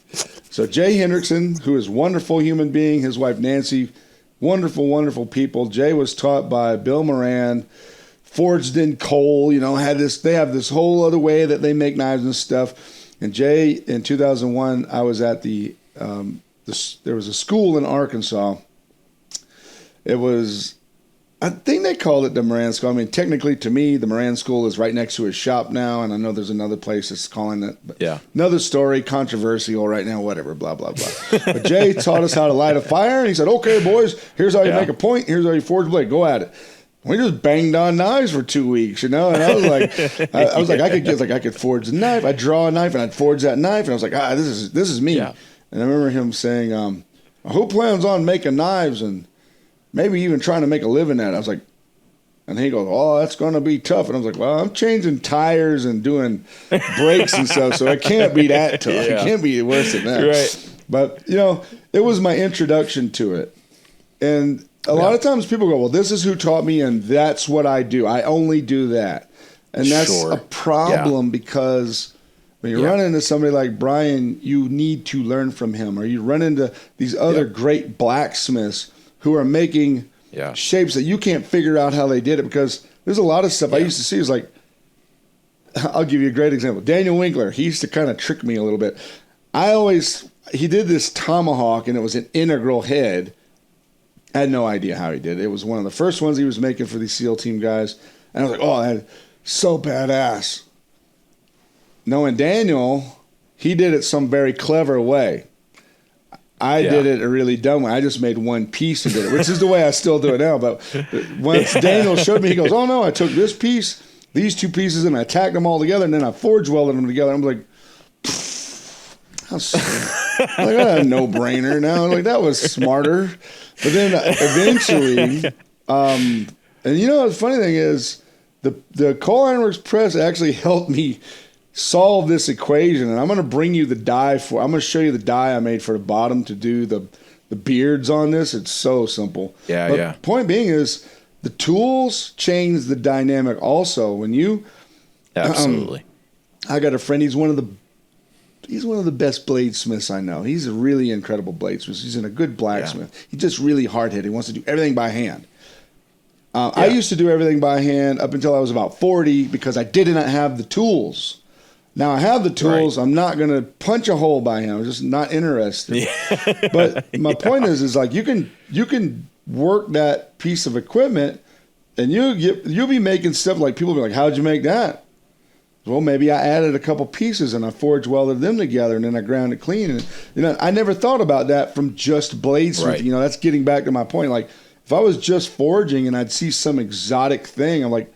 So Jay Hendrickson, who is a wonderful human being, his wife Nancy, wonderful, wonderful people. Jay was taught by Bill Moran, forged in coal. They have this whole other way that they make knives and stuff. And Jay, in 2001, I was at there was a school in Arkansas. It was, I think they called it the Moran School. I mean, technically, to me, the Moran School is right next to his shop now, and I know there's another place that's calling it. But another story, controversial right now, whatever, blah, blah, blah. But Jay taught us how to light a fire, and he said, okay, boys, here's how you make a point, here's how you forge a blade, go at it. We just banged on knives for 2 weeks, And I was like, I could forge a knife. I'd draw a knife and I'd forge that knife, and I was like, this is me. Yeah. And I remember him saying, who plans on making knives and maybe even trying to make a living at it? I was like, and he goes, oh, that's going to be tough. And I was like, well, I'm changing tires and doing brakes and stuff, so it can't be that tough. It can't be worse than that. Right. But, it was my introduction to it. And a lot of times people go, well, this is who taught me, and that's what I do. I only do that. And that's a problem because when you run into somebody like Brian, you need to learn from him. Or you run into these other great blacksmiths who are making shapes that you can't figure out how they did it, because there's a lot of stuff I used to see. Is like, I'll give you a great example. Daniel Winkler, he used to kind of trick me a little bit. He did this tomahawk, and it was an integral head. I had no idea how he did it. It was one of the first ones he was making for these SEAL team guys. And I was like, oh, that's so badass. Knowing Daniel, he did it some very clever way. I did it a really dumb way. I just made one piece and did it, which is the way I still do it now. But once Daniel showed me, he goes, oh, no, I took this piece, these two pieces, and I tacked them all together, and then I forge welded them together. I'm like, how like, that's a no-brainer now. Like, that was smarter. But then eventually, and the funny thing is, the Coal Ironworks Press actually helped me solve this equation, and I'm going to bring you the die I'm going to show you the die I made for the bottom to do the beards on this. It's so simple. But point being is, the tools change the dynamic also. When you absolutely, I got a friend. He's one of the best bladesmiths I know. He's a really incredible bladesmith. He's a good blacksmith. He's just really hard-headed. He wants to do everything by hand. I used to do everything by hand up until I was about 40 because I did not have the tools. Now I have the tools. Right. I'm not going to punch a hole by hand. I'm just not interested. Yeah. But my point is like, you can work that piece of equipment, and you'll be making stuff like, people will be like, how'd you make that? Well, maybe I added a couple pieces and I forge welded them together, and then I ground it clean. And I never thought about that from just bladesmithing. Right. That's getting back to my point. Like, if I was just forging and I'd see some exotic thing, I'm like,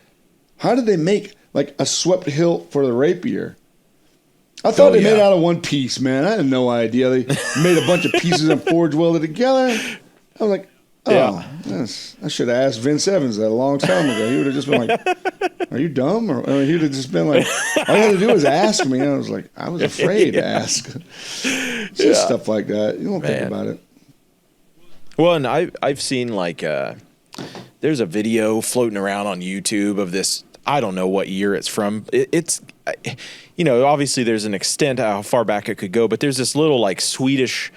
how did they make like a swept hilt for the rapier? I thought they made it out of one piece, man. I had no idea. They made a bunch of pieces and forge welded together. I was like, I should have asked Vince Evans that a long time ago. He would have just been like, are you dumb? Or he would have just been like, all you had to do was ask me. And I was like, I was afraid to ask. Just stuff like that. You don't think about it. Well, and I've seen like there's a video floating around on YouTube of this. I don't know what year it's from. It's obviously there's an extent how far back it could go, but there's this little like Swedish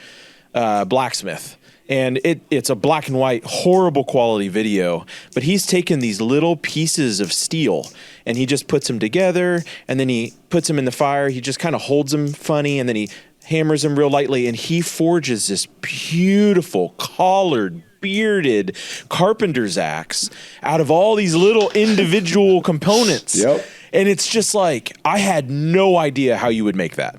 blacksmith. And it's a black and white, horrible quality video, but he's taken these little pieces of steel and he just puts them together, and then he puts them in the fire. He just kind of holds them funny, and then he hammers them real lightly, and he forges this beautiful collared, bearded carpenter's axe out of all these little individual components. Yep. And it's just like, I had no idea how you would make that.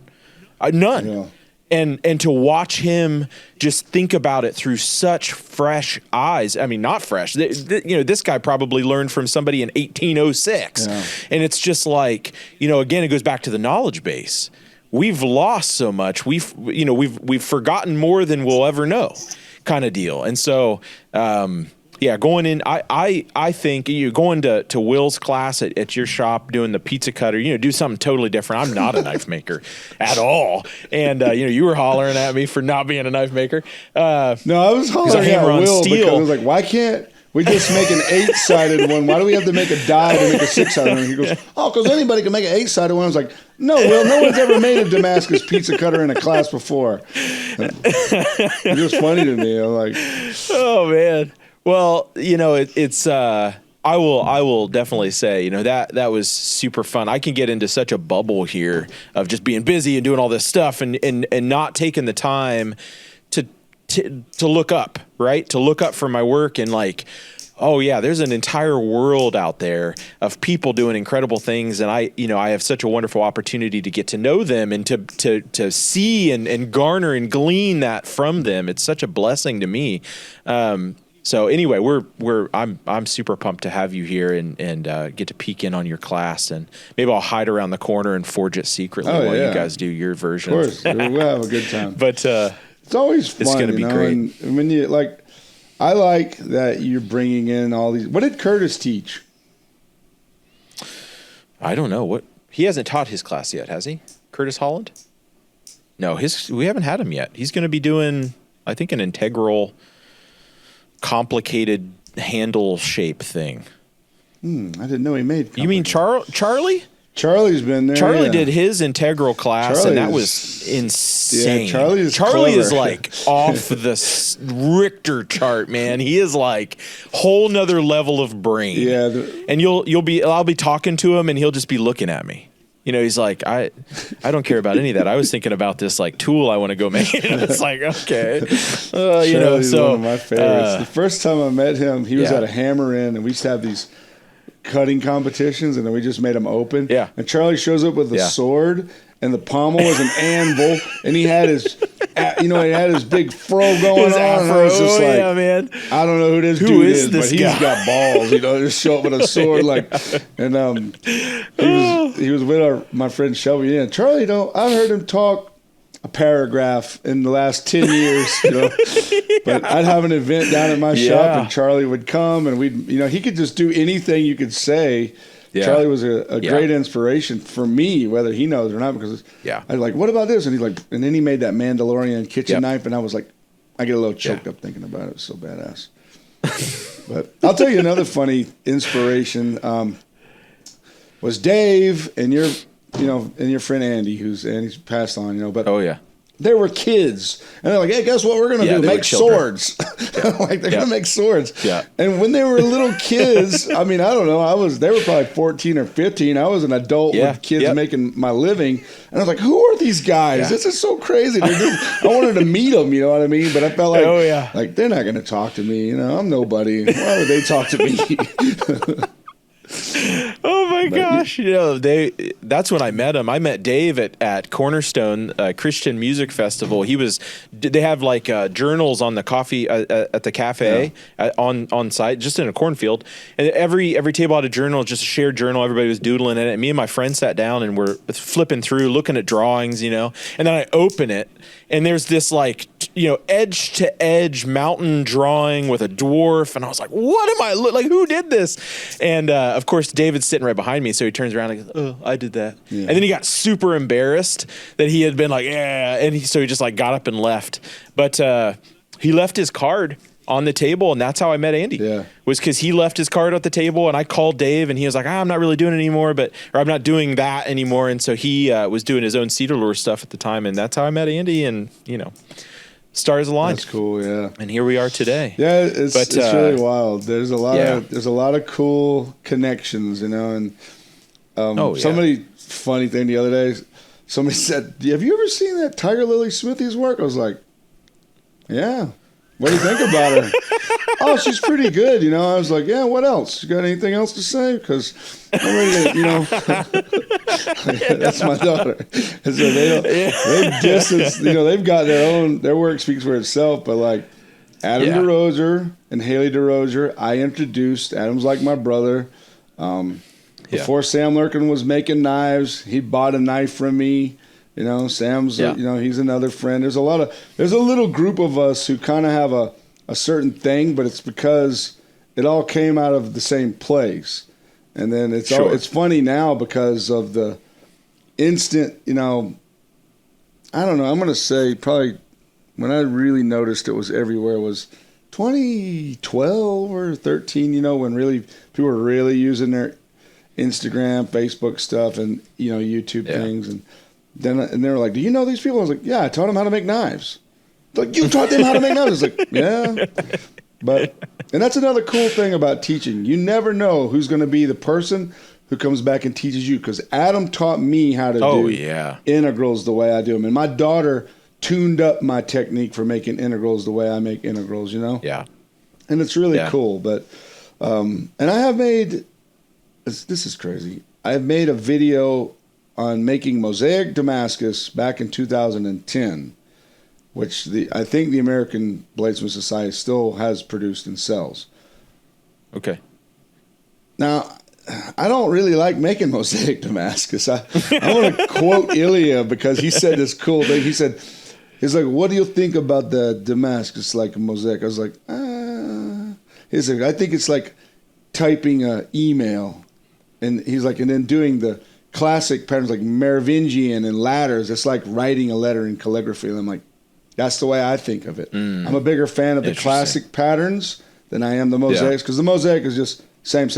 None. Yeah. And to watch him just think about it through such fresh eyes. I mean, not fresh. This guy probably learned from somebody in 1806. Yeah. And it's just like, again, it goes back to the knowledge base. We've lost so much. We've forgotten more than we'll ever know, kind of deal. And so, yeah, going in, I think you going to Will's class at your shop doing the pizza cutter, do something totally different. I'm not a knife maker at all. And, you were hollering at me for not being a knife maker. No, I was hollering at Will because I was like, why can't we just make an 8-sided one? Why do we have to make a die to make a 6-sided one? He goes, because anybody can make an 8-sided one. I was like, no, Will, no one's ever made a Damascus pizza cutter in a class before. It's just funny to me. I'm like, oh, man. Well, it's I will definitely say, that was super fun. I can get into such a bubble here of just being busy and doing all this stuff and not taking the time to look up, right? To look up for my work and like, oh yeah, there's an entire world out there of people doing incredible things. And I have such a wonderful opportunity to get to know them and to see and garner and glean that from them. It's such a blessing to me. So anyway, I'm super pumped to have you here and get to peek in on your class, and maybe I'll hide around the corner and forge it secretly while you guys do your version. Of course, we'll have a good time. But it's always fun. It's going to be great. And when you I like that you're bringing in all these. What did Curtis teach? I don't know. He hasn't taught his class yet, has he? Curtis Holland? No, we haven't had him yet. He's going to be doing, I think, an integral, complicated handle shape thing. I didn't know he made. You mean Charlie? Charlie's been there. Charlie did his integral class, and that was insane. Yeah, Charlie is like off the Richter chart, man. He is like whole nother level of brain. Yeah, and I'll be talking to him, and he'll just be looking at me. He's like, I don't care about any of that. I was thinking about this like tool I want to go make. And it's like, okay, Charlie's one of my favorites. The first time I met him, he was at a Hammer Inn, and we used to have these cutting competitions, and then we just made them open. Yeah. And Charlie shows up with a sword, and the pommel was an anvil, and he had his, he had his big fro going his on. Afro. And it's just like, yeah, man. I don't know who this dude is, but he's got balls. Just show up with a sword, and he was with my friend Shelby. Yeah, Charlie, I heard him talk a paragraph in the last 10 years, But I'd have an event down at my shop, and Charlie would come, and he could just do anything you could say. Yeah. Charlie was a great inspiration for me, whether he knows or not, because I was like, what about this? And he's like, and then he made that Mandalorian kitchen knife, and I was like, I get a little choked up thinking about it. It was so badass. But I'll tell you another funny inspiration was Dave and your friend Andy, Andy's passed on, but they were kids, and they're like, hey, guess what we're gonna do? Make swords. They're gonna make swords. Yeah. And when they were little kids, I mean, I don't know, they were probably 14 or 15. I was an adult with kids making my living, and I was like, who are these guys? This is so crazy. I wanted to meet them, you know what I mean? But I felt like, like they're not gonna talk to me. I'm nobody. Why would they talk to me? Oh my gosh! That's when I met him. I met Dave at Cornerstone Christian Music Festival. They have like journals on the coffee at the cafe on site, just in a cornfield. And every table had a journal, just a shared journal. Everybody was doodling in it. And me and my friend sat down and we're flipping through, looking at drawings, and then I open it, and there's this like edge to edge mountain drawing with a dwarf, and I was like, what am I like? Who did this? And of course, David's sitting right behind me, so he turns around and goes, oh, I did that. Yeah. And then he got super embarrassed that he had been like, and so he just like got up and left. But he left his card on the table, and that's how I met Andy. Yeah, was because he left his card at the table, and I called Dave, and he was like, I'm not really doing it anymore, or I'm not doing that anymore. And so he was doing his own cedar lure stuff at the time, and that's how I met Andy, and stars aligned. That's cool, yeah. And here we are today. Yeah, it's really wild. There's a lot of cool connections, and somebody funny thing the other day, somebody said, have you ever seen that Tiger Lily Smithy's work? I was like, yeah. What do you think about her? Oh, she's pretty good, I was like, yeah, what else? You got anything else to say? Because I'm ready to, that's my daughter. And so they distance, they've got their work speaks for itself, but like Adam DeRozier and Haley DeRozier, I introduced. Adam's like my brother. Before Sam Lurkin was making knives, he bought a knife from me. Sam's, he's another friend. There's a little group of us who kind of have a certain thing, but it's because it all came out of the same place. And then it's funny now because of the instant, I don't know. I'm going to say probably when I really noticed it was everywhere was 2012 or 13, when really people were really using their Instagram, Facebook stuff and, YouTube things. And they were like, do you know these people? I was like, yeah, I taught them how to make knives. They're like, you taught them how to make knives? I was like, yeah. And that's another cool thing about teaching. You never know who's going to be the person who comes back and teaches you. Because Adam taught me how to do integrals the way I do them. And my daughter tuned up my technique for making integrals the way I make integrals, Yeah. And it's really cool. But, and I have made, this is crazy. I have made a video on making mosaic Damascus back in 2010, which I think the American Bladesmith Society still has produced and sells. Okay. Now, I don't really like making mosaic Damascus. I want to quote Ilya because he said this cool thing. He's like, what do you think about the Damascus like a mosaic? I was like, He's like, I think it's like typing an email. And he's like, and then doing the classic patterns like Merovingian and ladders. It's like writing a letter in calligraphy. And I'm like, that's the way I think of it. I'm a bigger fan of the classic patterns than I am the mosaics because the mosaic is just same.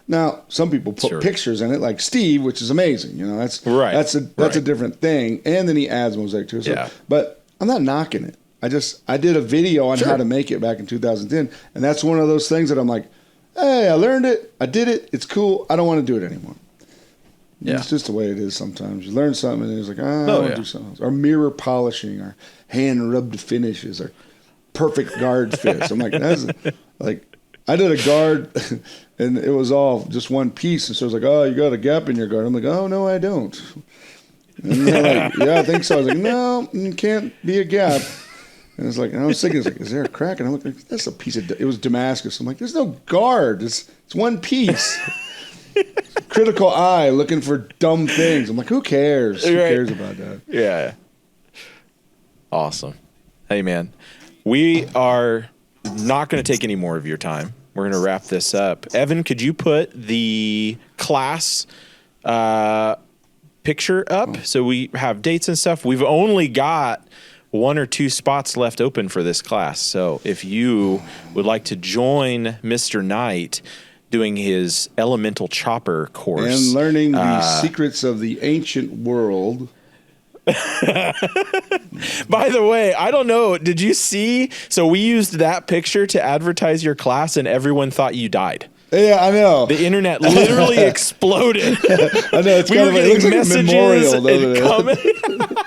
Now, some people put pictures in it, like Steve, which is amazing. That's a different thing. And then he adds mosaic to it. So, but I'm not knocking it. I did a video on how to make it back in 2010, and that's one of those things that I'm like, hey, I learned it, I did it, it's cool, I don't want to do it anymore. Yeah. It's just the way it is sometimes. You learn something and it's like, I want to do something else. Or mirror polishing, or hand rubbed finishes, or perfect guard fits. I'm like, I did a guard and it was all just one piece. And so I was like, oh, you got a gap in your guard. I'm like, oh, no, I don't. And they're like, yeah, I think so. I was like, no, it can't be a gap. And it's like, and I was thinking, is there a crack? And I'm like, that's a piece of, it was Damascus. I'm like, there's no guard. It's one piece. Critical eye looking for dumb things. I'm like, who cares? Who cares about that? Yeah. Awesome. Hey, man, we are not going to take any more of your time. We're going to wrap this up. Evan, could you put the class picture up so we have dates and stuff? We've only got 1 or 2 spots left open for this class. So if you would like to join Mr. Knight doing his elemental chopper course and learning the secrets of the ancient world. By the way, I don't know, did you see? So we used that picture to advertise your class and everyone thought you died. Yeah, I know. The internet literally exploded. I know. It's kind of like, it looks like a memorial, doesn't it?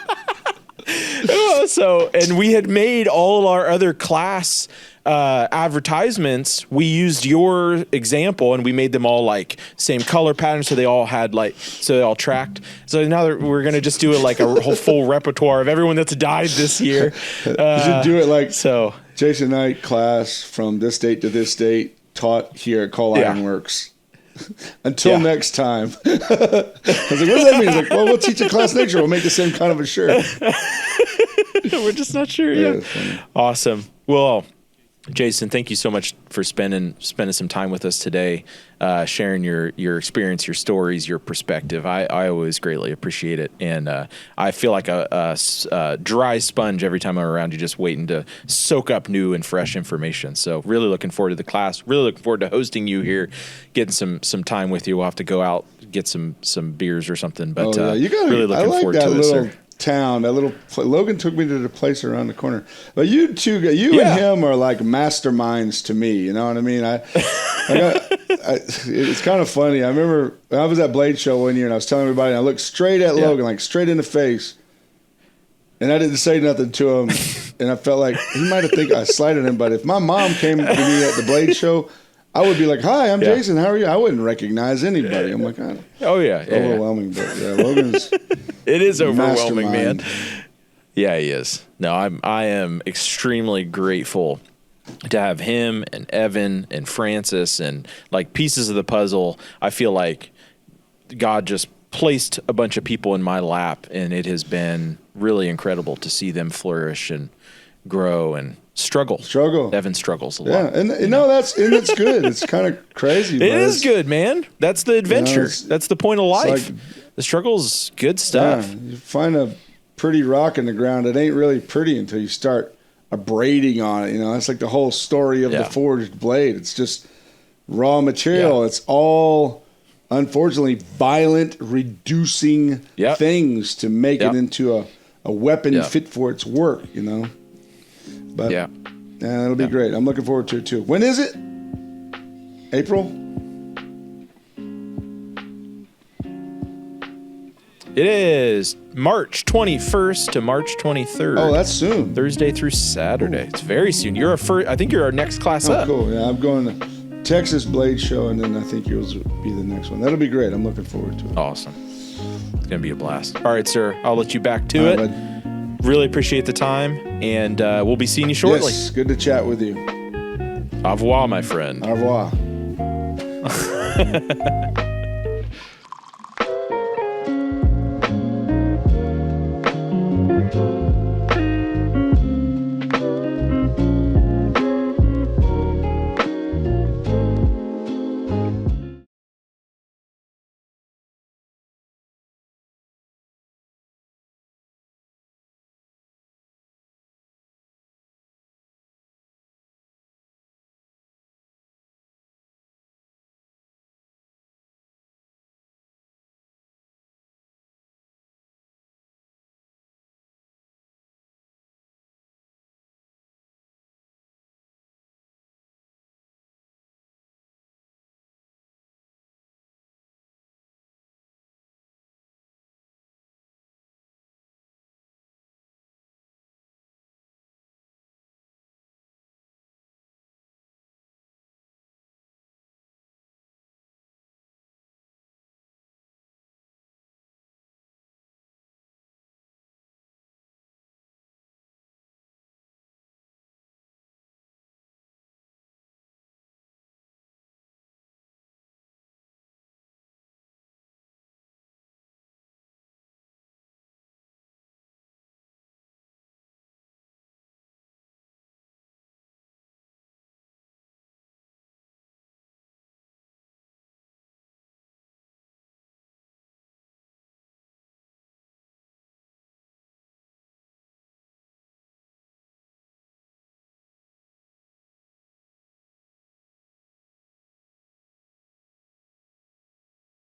So, and we had made all our other class advertisements. We used your example and we made them all like same color pattern, so they all had so they all tracked. So now we're gonna just do it like a whole full repertoire of everyone that's died this year. You should do it like Jason Knight class from this date to this date, taught here at Coal Ironworks. Until next time. I was like, what does that mean? He's like, well, we'll teach a class next year. We'll make the same kind of a shirt. We're just not sure yet. Awesome. Well, Jason, thank you so much for spending some time with us today, sharing your experience, your stories, your perspective. I always greatly appreciate it, and I feel like a dry sponge every time I'm around you, just waiting to soak up new and fresh information. So really looking forward to the class. Really looking forward to hosting you here, getting some time with you. We'll have to go out, get some beers or something. But you gotta, really looking forward to it, sir. Town, that little Logan took me to the place around the corner. But you two, and him are like masterminds to me. You know what I mean? It's kind of funny. I remember when I was at Blade Show one year, and I was telling everybody, and I looked straight at Logan, like straight in the face, and I didn't say nothing to him, and I felt like he might have think I slighted him. But if my mom came to me at the Blade Show, I would be like, "Hi, I'm Jason. How are you?" I wouldn't recognize anybody. I'm like, overwhelming. But Logan's. It is overwhelming, man. Yeah, he is. No, I am extremely grateful to have him and Evan and Francis and like pieces of the puzzle. I feel like God just placed a bunch of people in my lap, and it has been really incredible to see them flourish and grow and struggle. Evan struggles a lot. Yeah, and it's good. It's kind of crazy. It is good, man. That's the adventure. That's the point of life. Like, the struggle's good stuff. Yeah, you find a pretty rock in the ground. It ain't really pretty until you start abrading on it. That's like the whole story of the forged blade. It's just raw material. It's all, unfortunately, violent, reducing things to make it into a weapon fit for its work, But it'll be great. I'm looking forward to it too. When is it? April? It is March 21st to March 23rd. Oh, that's soon. Thursday through Saturday. It's very soon. I think you're our next class up. Cool. Yeah, I'm going to Texas Blade Show, and then I think yours will be the next one. That'll be great. I'm looking forward to it. Awesome. It's going to be a blast. All right, sir. I'll let you back to it. Bud. Really appreciate the time, and we'll be seeing you shortly. Yes, good to chat with you. Au revoir, my friend. Au revoir.